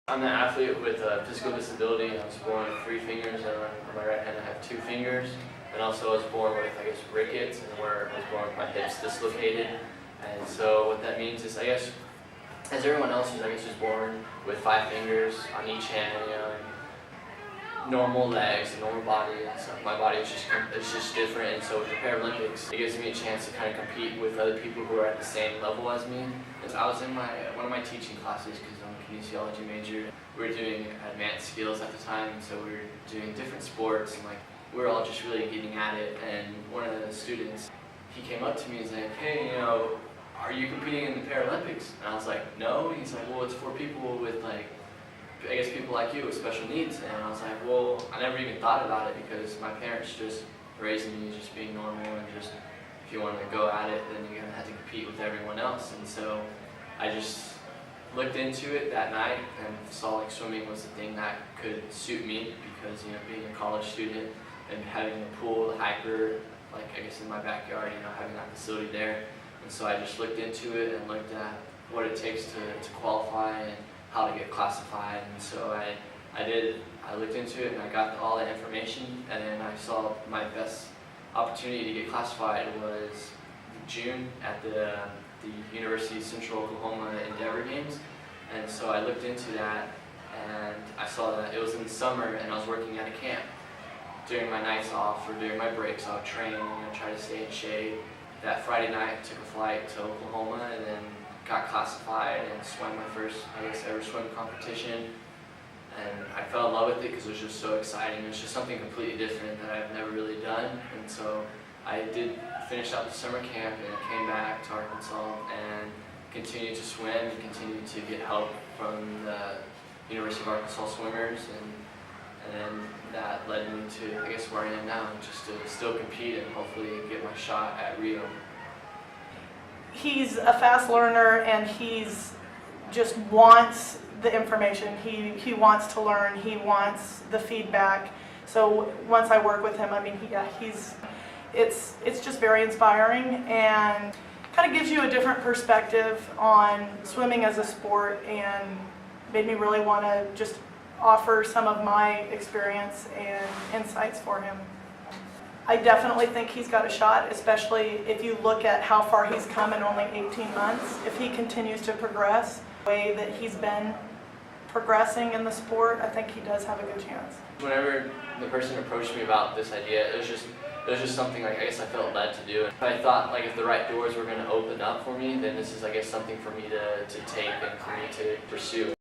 I'm an athlete with a physical disability. I was born with 3 fingers, and on my right hand I have 2 fingers. And also I was born with, rickets, and where I was born with my hips dislocated. And so what that means is, as everyone else is, just born with 5 fingers on each hand, normal legs, and normal body, and stuff. My body is just different, and so with the Paralympics, it gives me a chance to kind of compete with other people who are at the same level as me. And I was in one of my teaching classes, because I'm a kinesiology major. We were doing advanced skills at the time, so we were doing different sports, and we were all just really getting at it. And one of the students, he came up to me and was like, "Hey, are you competing in the Paralympics?" And I was like, "No." And he's like, "Well, it's for people with people like you with special needs." And I was like, well, I never even thought about it, because my parents just raised me just being normal, and just if you want to go at it, then you're going to have to compete with everyone else. And so I just looked into it that night and saw swimming was the thing that could suit me, because being a college student and having the pool, the hyper, in my backyard, having that facility there. And so I just looked into it and looked at what it takes to qualify and how to get classified. And so I looked into it, and I got all that information, and then I saw my best opportunity to get classified was June at the University of Central Oklahoma Endeavor Games. And so I looked into that, and I saw that it was in the summer, and I was working at a camp. During my nights off or during my breaks, I would train and try to stay in shape. That Friday night, I took a flight to Oklahoma, and then got classified and swam my first, ever swim competition. And I fell in love with it because it was just so exciting. It was just something completely different that I've never really done. And so I did finish out the summer camp and came back to Arkansas and continued to swim and continued to get help from the University of Arkansas swimmers. And then that led me to, where I am now, just to still compete and hopefully get my shot at Rio. He's a fast learner, and he's just wants the information. He wants to learn. He wants the feedback. So once I work with him, it's just very inspiring, and kind of gives you a different perspective on swimming as a sport, and made me really want to just offer some of my experience and insights for him. I definitely think he's got a shot, especially if you look at how far he's come in only 18 months. If he continues to progress the way that he's been progressing in the sport, I think he does have a good chance. Whenever the person approached me about this idea, it was just something I felt led to do. I thought if the right doors were going to open up for me, then this is something for me to take and for me to pursue.